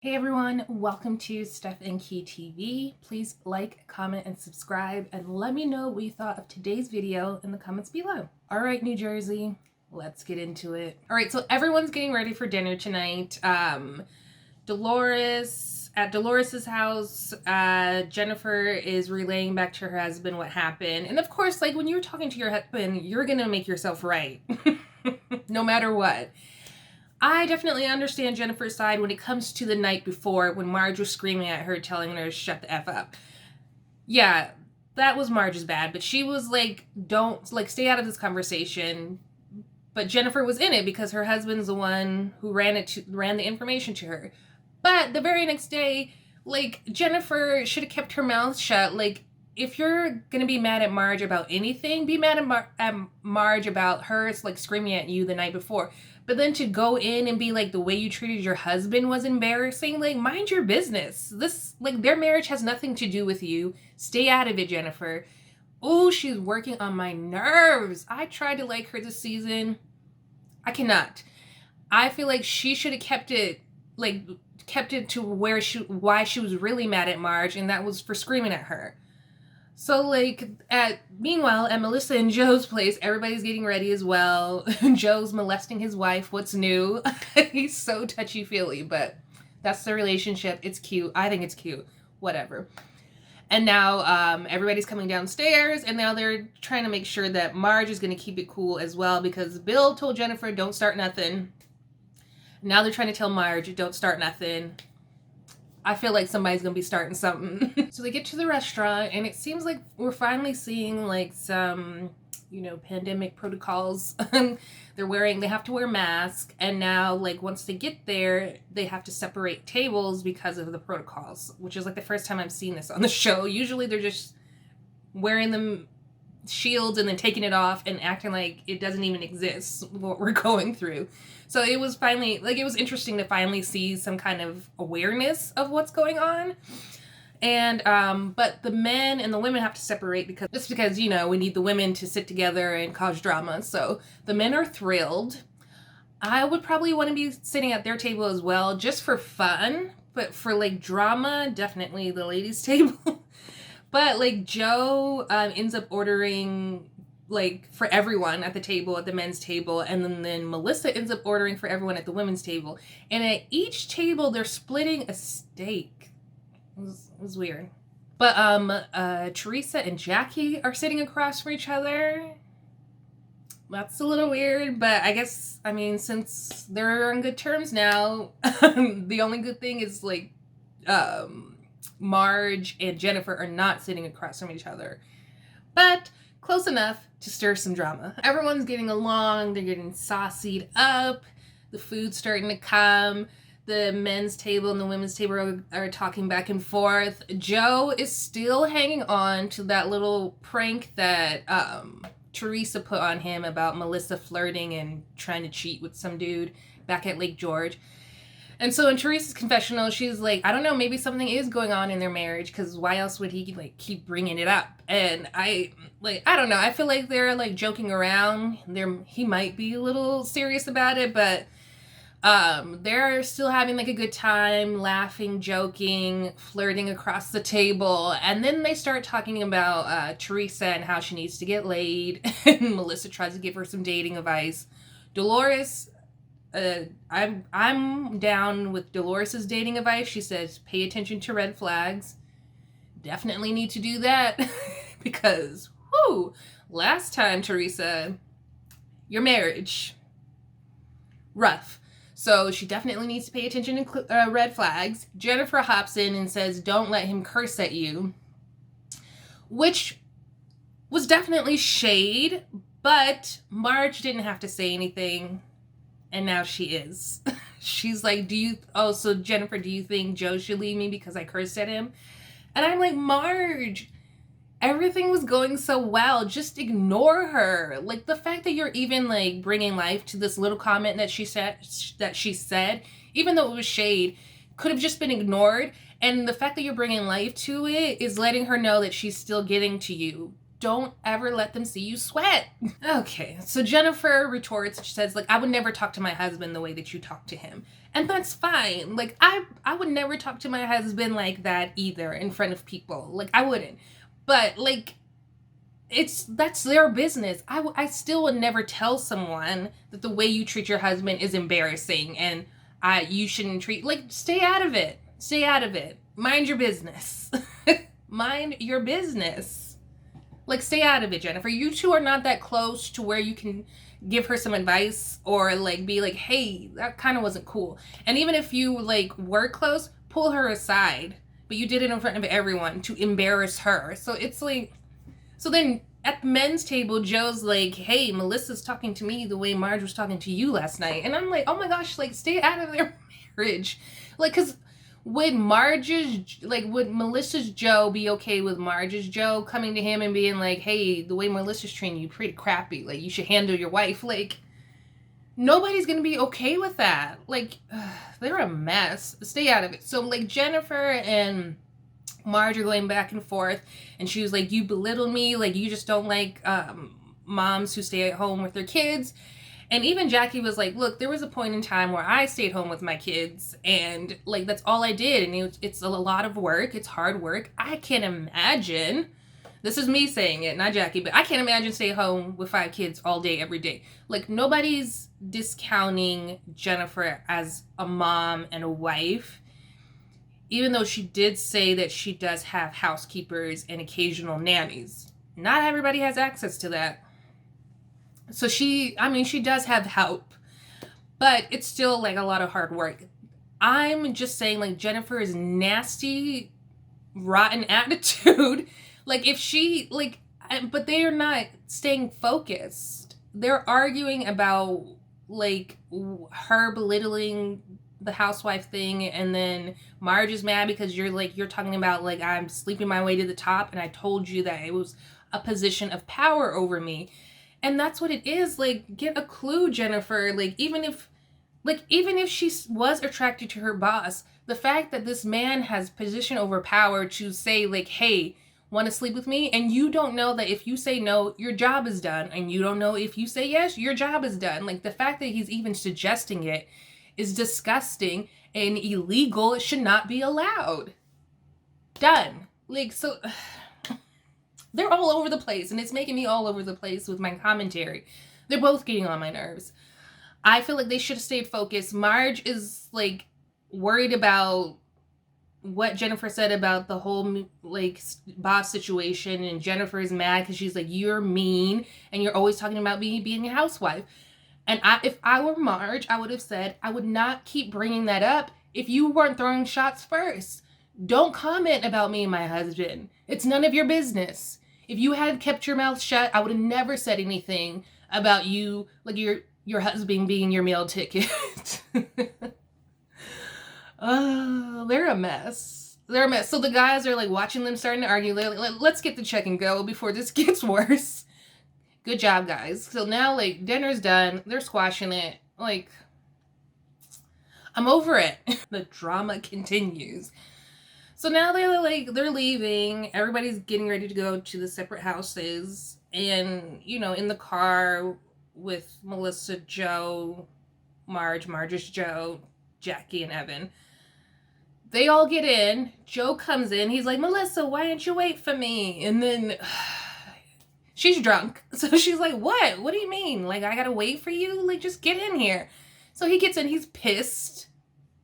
Hey everyone, welcome to Steph and Key TV. Please like, comment, and subscribe, and let me know what you thought of today's video in the comments below. All right, New Jersey, let's get into it. All right, so everyone's getting ready for dinner tonight. At Dolores's house, Jennifer is relaying back to her husband what happened. And of course, like when you're talking to your husband, you're gonna make yourself right, no matter what. I definitely understand Jennifer's side when it comes to the night before when Marge was screaming at her, telling her to shut the F up. Yeah, that was Marge's bad, but she was like, don't, like, stay out of this conversation. But Jennifer was in it because her husband's the one who ran the information to her. But the very next day, like, Jennifer should have kept her mouth shut. Like, if you're gonna be mad at Marge about anything, be mad at Marge about her, like, screaming at you the night before. But then to go in and be like, the way you treated your husband was embarrassing, like, mind your business. This, like, their marriage has nothing to do with you. Stay out of it, Jennifer. Oh, she's working on my nerves. I tried to like her this season. I cannot. I feel like she should have kept it to why she was really mad at Marge, and that was for screaming at her. So, like, meanwhile, at Melissa and Joe's place, everybody's getting ready as well. Joe's molesting his wife. What's new? He's so touchy-feely, but that's the relationship. It's cute. I think it's cute. Whatever. And now everybody's coming downstairs, and now they're trying to make sure that Marge is going to keep it cool as well, because Bill told Jennifer, don't start nothing. Now they're trying to tell Marge, don't start nothing. I feel like somebody's gonna be starting something. So they get to the restaurant, and it seems like we're finally seeing like some, pandemic protocols. They have to wear masks, and now, like, once they get there, they have to separate tables because of the protocols, which is like the first time I've seen this on the show. Usually they're just wearing them shields and then taking it off and acting like it doesn't even exist, what we're going through. So it was finally, like, it was interesting to finally see some kind of awareness of what's going on. And but the men and the women have to separate because we need the women to sit together and cause drama. So the men are thrilled. I would probably want to be sitting at their table as well, just for fun, but for like drama, definitely the ladies' table. But, like, Joe ends up ordering, like, for everyone at the table, at the men's table, and then Melissa ends up ordering for everyone at the women's table. And at each table, they're splitting a steak. It was weird. But Teresa and Jackie are sitting across from each other. That's a little weird, but I guess, since they're on good terms now, the only good thing is, like, Marge and Jennifer are not sitting across from each other, but close enough to stir some drama. Everyone's getting along, they're getting saucied up, the food's starting to come, the men's table and the women's table are talking back and forth. Joe is still hanging on to that little prank that Teresa put on him about Melissa flirting and trying to cheat with some dude back at Lake George. And so in Teresa's confessional, she's like, I don't know, maybe something is going on in their marriage, because why else would he, like, keep bringing it up? And I don't know. I feel like they're, like, joking around. He might be a little serious about it, but they're still having, like, a good time, laughing, joking, flirting across the table. And then they start talking about Teresa and how she needs to get laid. And Melissa tries to give her some dating advice. Dolores... I'm down with Dolores's dating advice. She says, pay attention to red flags. Definitely need to do that. Because, last time, Teresa, your marriage, rough. So she definitely needs to pay attention to red flags. Jennifer hops in and says, don't let him curse at you. Which was definitely shade, but Marge didn't have to say anything. And now she is. She's like, so Jennifer, do you think Joe should leave me because I cursed at him? And I'm like, Marge, everything was going so well. Just ignore her. Like, the fact that you're even, like, bringing life to this little comment that she said, even though it was shade, could have just been ignored. And the fact that you're bringing life to it is letting her know that she's still getting to you. don't ever let them see you sweat. Okay, so Jennifer retorts, she says, like, I would never talk to my husband the way that you talk to him. And that's fine. Like, I would never talk to my husband like that either in front of people. Like, I wouldn't. But, like, that's their business. I still would never tell someone that the way you treat your husband is embarrassing and you shouldn't treat, like, stay out of it. Stay out of it. Mind your business. Mind your business. Like, stay out of it, Jennifer. You two are not that close to where you can give her some advice or, like, be like, hey, that kind of wasn't cool. And even if you, like, were close, pull her aside. But you did it in front of everyone to embarrass her. So it's like, so then at the men's table, Joe's like, hey, Melissa's talking to me the way Marge was talking to you last night. And I'm like, oh my gosh, like, stay out of their marriage. Like, because would Melissa's Joe be okay with Marge's Joe coming to him and being like, hey, the way Melissa's treating you pretty crappy. Like, you should handle your wife. Like, nobody's going to be okay with that. Like, they're a mess. Stay out of it. So, like, Jennifer and Marge are going back and forth, and she was like, you belittle me, like, you just don't like moms who stay at home with their kids. And even Jackie was like, look, there was a point in time where I stayed home with my kids, and, like, that's all I did, and it's a lot of work, it's hard work. I can't imagine, this is me saying it, not Jackie, but I can't imagine staying home with 5 kids all day, every day. Like, nobody's discounting Jennifer as a mom and a wife, even though she did say that she does have housekeepers and occasional nannies. Not everybody has access to that. So she does have help, but it's still, like, a lot of hard work. I'm just saying, like, Jennifer is nasty, rotten attitude. Like, if she, like, but they are not staying focused. They're arguing about, like, her belittling the housewife thing, and then Marge is mad because you're talking about, like, I'm sleeping my way to the top, and I told you that it was a position of power over me. And that's what it is. Like, get a clue, Jennifer. Like, even if she was attracted to her boss, the fact that this man has position over power to say, like, hey, want to sleep with me? And you don't know that if you say no, your job is done. And you don't know if you say yes, your job is done. Like, the fact that he's even suggesting it is disgusting and illegal. It should not be allowed. Done. Like, so they're all over the place, and it's making me all over the place with my commentary. They're both getting on my nerves. I feel like they should have stayed focused. Marge is, like, worried about what Jennifer said about the whole, like, boss situation, and Jennifer is mad because she's like, you're mean and you're always talking about me being a housewife. And if I were Marge, I would have said, I would not keep bringing that up if you weren't throwing shots first. Don't comment about me and my husband. It's none of your business. If you had kept your mouth shut, I would have never said anything about you, like your husband being your meal ticket. Oh, they're a mess. They're a mess. So the guys are, like, watching them starting to argue. Like, let's get the check and go before this gets worse. Good job, guys. So now, like, dinner's done. They're squashing it. Like, I'm over it. The drama continues. So now they're leaving. Everybody's getting ready to go to the separate houses. And, you know, in the car with Melissa, Joe, Marge's Joe, Jackie, and Evan. They all get in. Joe comes in. He's like, Melissa, why didn't you wait for me? And then she's drunk. So she's like, what? What do you mean? Like, I gotta wait for you? Like, just get in here. So he gets in. He's pissed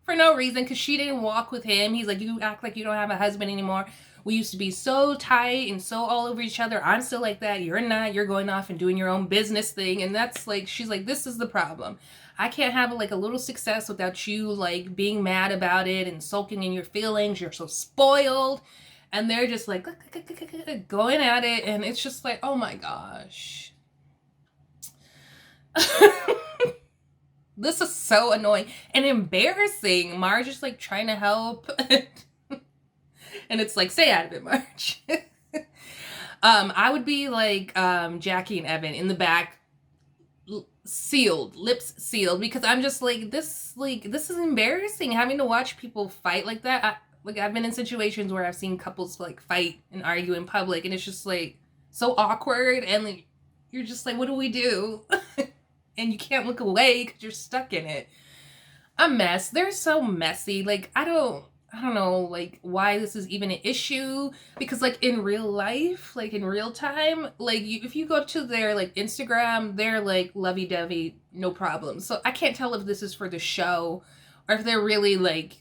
for no reason because she didn't walk with him. He's like, you act like you don't have a husband anymore. We used to be so tight and so all over each other. I'm still like that. You're not. You're going off and doing your own business thing. And that's, like, she's like, this is the problem. I can't have, like, a little success without you, like, being mad about it and sulking in your feelings. You're so spoiled. And they're just, like, going at it. And it's just like, oh, my gosh. This is so annoying and embarrassing. Marge is, like, trying to help. And it's like, stay out of it, Marge. I would be like Jackie and Evan in the back, sealed, lips sealed, because I'm just like, this is embarrassing having to watch people fight like that. I've been in situations where I've seen couples, like, fight and argue in public, and it's just like, so awkward, and like you're just like, what do we do? And you can't look away because you're stuck in it. A mess. They're so messy. Like I don't know like why this is even an issue, because like in real life, like in real time, like if you go to their like Instagram, they're like lovey-dovey, no problem. So I can't tell if this is for the show or if they're really like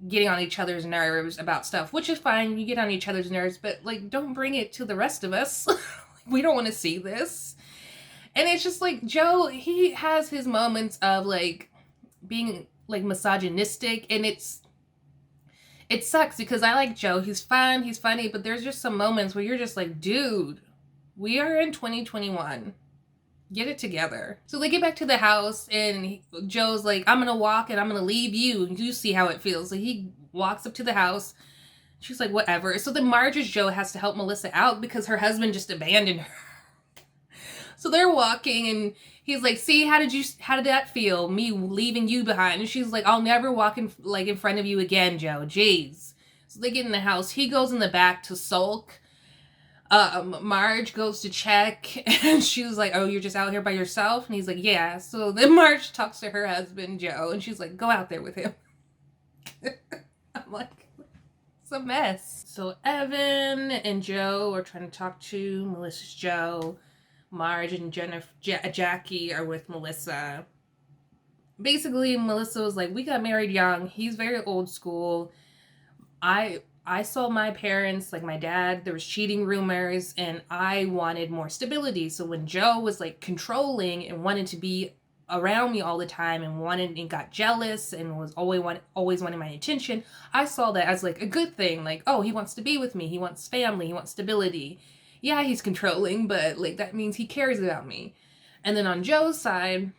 getting on each other's nerves about stuff, which is fine. You get on each other's nerves, but like don't bring it to the rest of us. We don't want to see this. And it's just like Joe, he has his moments of like being like misogynistic, and it sucks because I like Joe. He's fun, he's funny, but there's just some moments where you're just like, dude, we are in 2021. Get it together. So they get back to the house, and Joe's like, I'm gonna walk and I'm gonna leave you, and you see how it feels. So he walks up to the house. She's like, whatever. So then Marge's Joe has to help Melissa out because her husband just abandoned her. So they're walking, and he's like, see, how did that feel, me leaving you behind? And she's like, I'll never walk in front of you again, Joe. Jeez. So they get in the house. He goes in the back to sulk. Marge goes to check, and she was like, oh, you're just out here by yourself? And he's like, yeah. So then Marge talks to her husband, Joe, and she's like, go out there with him. I'm like, it's a mess. So Evan and Joe are trying to talk to Melissa's Joe. Marge and Jackie are with Melissa. Basically, Melissa was like, we got married young. He's very old school. I saw my parents, like my dad, there was cheating rumors, and I wanted more stability. So when Joe was like controlling and wanted to be around me all the time and got jealous and was always wanting my attention, I saw that as like a good thing. Like, oh, he wants to be with me. He wants family. He wants stability. Yeah, he's controlling, but like that means he cares about me. And then on Joe's side,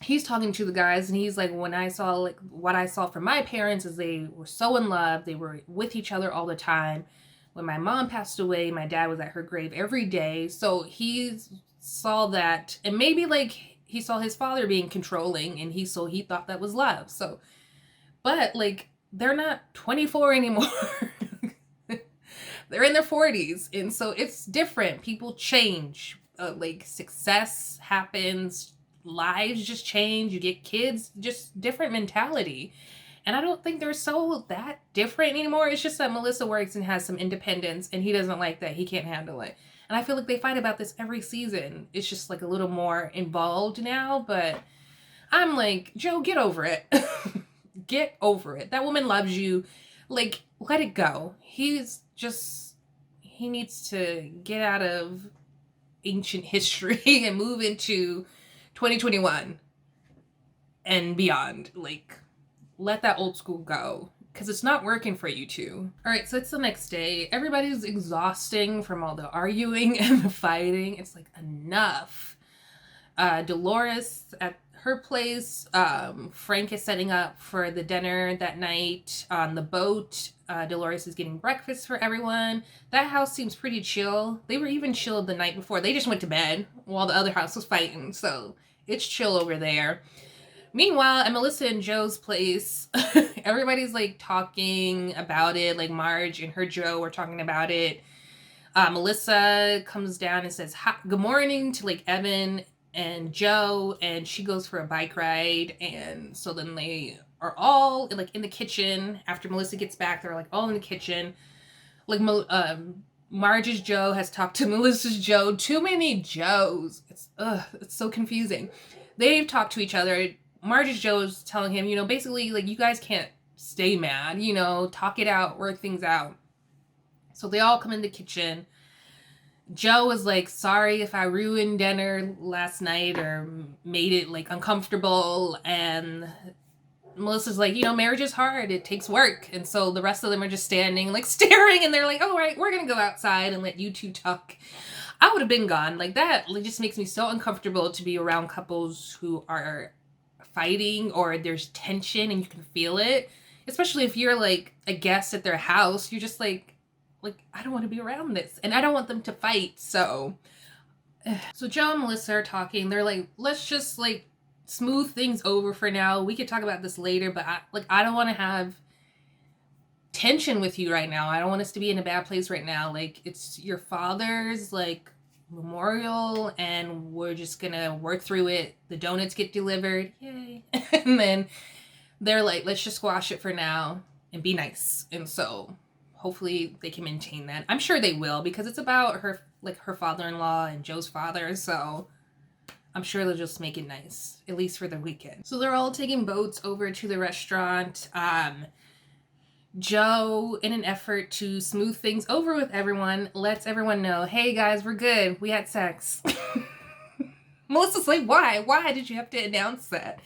he's talking to the guys, and he's like, when I saw like what I saw from my parents is they were so in love, they were with each other all the time. When my mom passed away, my dad was at her grave every day. So he saw that, and maybe like he saw his father being controlling, and he thought that was love. So, but like they're not 24 anymore. They're in their 40s, and so it's different. People change. Like success happens, lives just change. You get kids, just different mentality. And I don't think they're so that different anymore. It's just that Melissa works and has some independence, and he doesn't like that. He can't handle it. And I feel like they fight about this every season. It's just like a little more involved now, but I'm like, Joe, get over it. Get over it. That woman loves you. Like, let it go. He needs to get out of ancient history and move into 2021 and beyond. Like, let that old school go, because it's not working for you two. All right, so it's the next day. Everybody's exhausting from all the arguing and the fighting. It's like, enough. Dolores at her place. Frank is setting up for the dinner that night on the boat. Dolores is getting breakfast for everyone. That house seems pretty chill. They were even chilled the night before. They just went to bed while the other house was fighting. So it's chill over there. Meanwhile, at Melissa and Joe's place, everybody's like talking about it. Like Marge and her Joe are talking about it. Melissa comes down and says, good morning to like Evan and Joe, and she goes for a bike ride. And so then they are all like in the kitchen after Melissa gets back. They're like all in the kitchen. Like Marge's Joe has talked to Melissa's Joe. Too many Joes. It's so confusing. They've talked to each other. Marge's Joe's telling him, basically like, you guys can't stay mad, talk it out, work things out. So they all come in the kitchen. Joe is like, sorry if I ruined dinner last night or made it like uncomfortable. And Melissa's like, marriage is hard. It takes work. And so the rest of them are just standing, like staring, and they're like, all right, we're going to go outside and let you two talk. I would have been gone. Like that just makes me so uncomfortable to be around couples who are fighting or there's tension and you can feel it. Especially if you're like a guest at their house, you're just like, I don't want to be around this, and I don't want them to fight. So Joe and Melissa are talking. They're like, let's just like smooth things over for now. We could talk about this later, but I don't want to have tension with you right now. I don't want us to be in a bad place right now. Like, it's your father's, like, memorial, and we're just gonna work through it. The donuts get delivered. Yay. And then they're like, let's just squash it for now and be nice. And so hopefully they can maintain that. I'm sure they will, because it's about her, like, her father-in-law and Joe's father. So I'm sure they'll just make it nice, at least for the weekend. So they're all taking boats over to the restaurant. Joe, in an effort to smooth things over with everyone, lets everyone know, hey guys, we're good. We had sex. Melissa's like, why? Why did you have to announce that?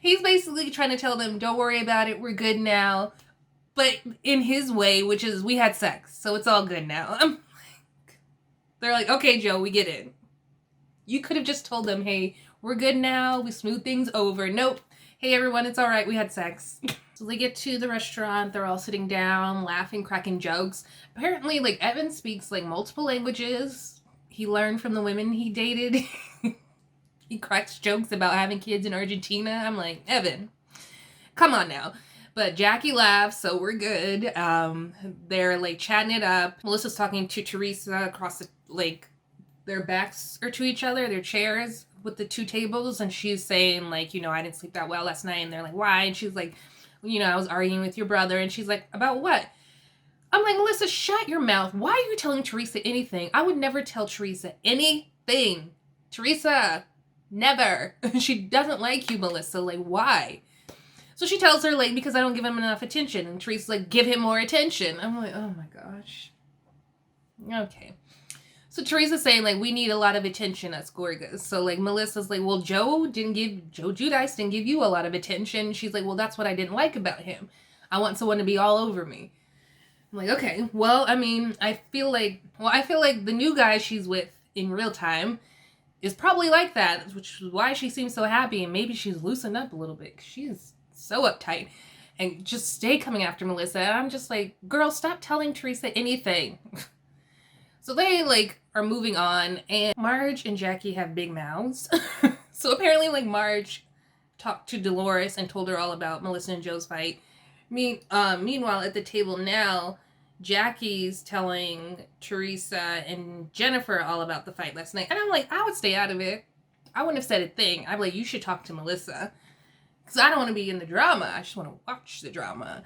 He's basically trying to tell them, don't worry about it. We're good now. But in his way, which is, we had sex, so it's all good now. They're like, okay, Joe, we get it. You could have just told them, hey, we're good now. We smooth things over. Nope. Hey, everyone, it's all right. We had sex. So they get to the restaurant. They're all sitting down, laughing, cracking jokes. Apparently, like, Evan speaks, like, multiple languages. He learned from the women he dated. He cracks jokes about having kids in Argentina. I'm like, Evan, come on now. But Jackie laughs, so we're good. They're, like, chatting it up. Melissa's talking to Teresa across the, like, their backs are to each other, their chairs with the two tables, and she's saying, like, you know, I didn't sleep that well last night. And they're like, why? And she's like, you know, I was arguing with your brother. And she's like, about what? I'm like, Melissa, shut your mouth. Why are you telling Teresa anything? I would never tell Teresa anything. Teresa, never. She doesn't like you, Melissa. Like, why? So she tells her, like, because I don't give him enough attention. And Teresa's like, give him more attention. I'm like, oh my gosh. Okay. So Teresa's saying, like, we need a lot of attention at Gorgas. So, like, Melissa's like, well, Joe Giudice didn't give you a lot of attention. She's like, well, that's what I didn't like about him. I want someone to be all over me. I'm like, okay, well, I mean, I feel like the new guy she's with in real time is probably like that, which is why she seems so happy, and maybe she's loosened up a little bit, 'cause she's so uptight and just stay coming after Melissa. And I'm just like, girl, stop telling Teresa anything. So they, like, are moving on, and Marge and Jackie have big mouths. So apparently, like, Marge talked to Dolores and told her all about Melissa and Joe's fight. Meanwhile, at the table now, Jackie's telling Teresa and Jennifer all about the fight last night. And I'm like, I would stay out of it. I wouldn't have said a thing. I'm like, you should talk to Melissa. Because I don't want to be in the drama. I just want to watch the drama.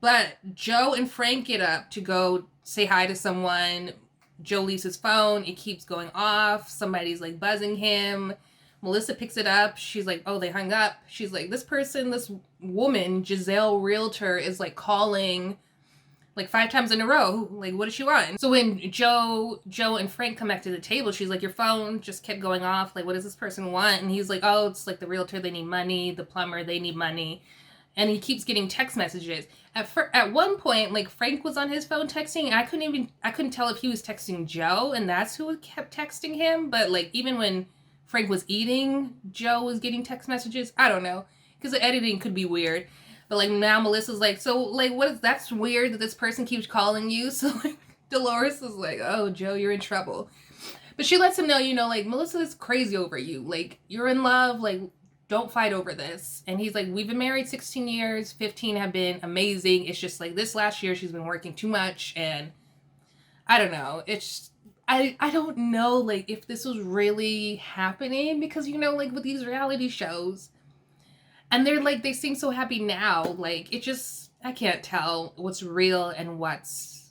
But Joe and Frank get up to go say hi to someone. Joe leaves his phone. It keeps going off. Somebody's, like, buzzing him. Melissa picks it up. She's like, oh, they hung up. She's like, this woman, Giselle Realtor, is, like, calling, like, 5 times in a row. Like, what does she want? So when Joe and Frank come back to the table, she's like, your phone just kept going off. Like, what does this person want? And he's like, oh, it's, like, the realtor, they need money. The plumber, they need money. And he keeps getting text messages. At one point, like, Frank was on his phone texting, and I couldn't tell if he was texting Joe, and that's who kept texting him. But, like, even when Frank was eating, Joe was getting text messages. I don't know, because the editing could be weird. But, like, now Melissa's like, so, like, that's weird that this person keeps calling you. So, like, Dolores is like, oh, Joe, you're in trouble. But she lets him know, you know, like, Melissa is crazy over you. Like, you're in love, like, don't fight over this. And he's like, we've been married 16 years, 15 have been amazing. It's just like this last year she's been working too much, and I don't know. It's I don't know, like, if this was really happening, because, you know, like, with these reality shows, and they're like, they seem so happy now, like, it just, I can't tell what's real and what's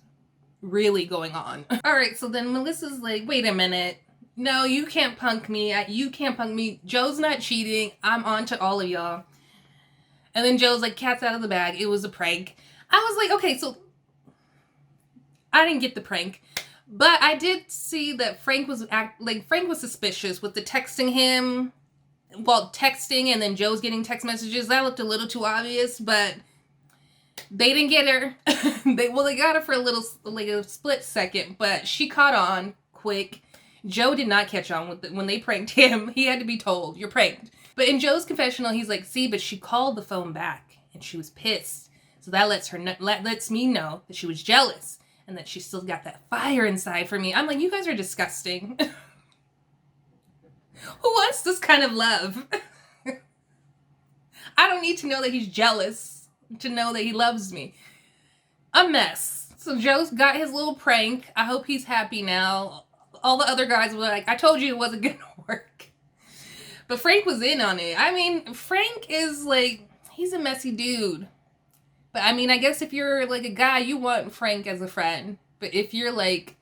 really going on. All right, so then Melissa's like, wait a minute. No, you can't punk me. You can't punk me. Joe's not cheating. I'm on to all of y'all. And then Joe's like, cat's out of the bag. It was a prank. I was like, okay, so I didn't get the prank. But I did see that Frank was suspicious with the texting him. Well, texting and then Joe's getting text messages. That looked a little too obvious, but they didn't get her. They got her for a split second, but she caught on quick. Joe did not catch on when they pranked him. He had to be told, you're pranked. But in Joe's confessional, he's like, see, but she called the phone back and she was pissed. So that lets me know that she was jealous and that she still got that fire inside for me. I'm like, you guys are disgusting. Who wants this kind of love? I don't need to know that he's jealous to know that he loves me. a mess. So Joe's got his little prank. I hope he's happy now. All the other guys were like, I told you it wasn't gonna work. But Frank was in on it. I mean, Frank is like, he's a messy dude. But I mean, I guess if you're like a guy, you want Frank as a friend. But if you're like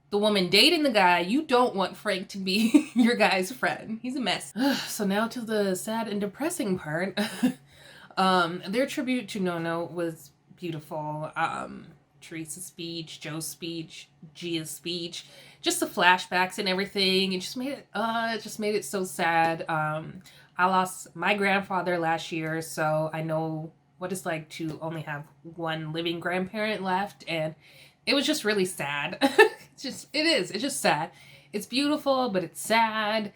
the woman dating the guy, you don't want Frank to be your guy's friend. He's a mess. So now to the sad and depressing part. Their tribute to Nono was beautiful. Teresa's speech, Joe's speech, Gia's speech, just the flashbacks and everything. It just made it so sad. I lost my grandfather last year, so I know what it's like to only have one living grandparent left, and it was just really sad. It's just sad. It's beautiful, but it's sad.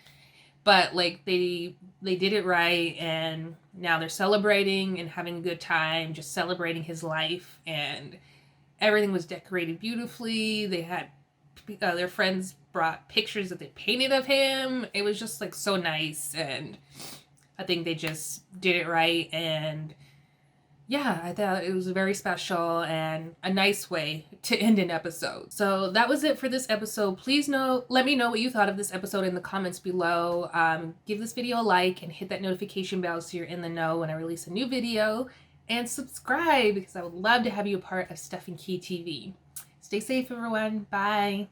But like they did it right, and now they're celebrating and having a good time, just celebrating his life, and everything was decorated beautifully. They had their friends brought pictures that they painted of him. It was just like so nice, and I think they just did it right. And yeah, I thought it was very special and a nice way to end an episode. So that was it for this episode. Please let me know what you thought of this episode in the comments below. Give this video a like and hit that notification bell so you're in the know when I release a new video. And subscribe because I would love to have you a part of Steph and Key TV. Stay safe, everyone. Bye.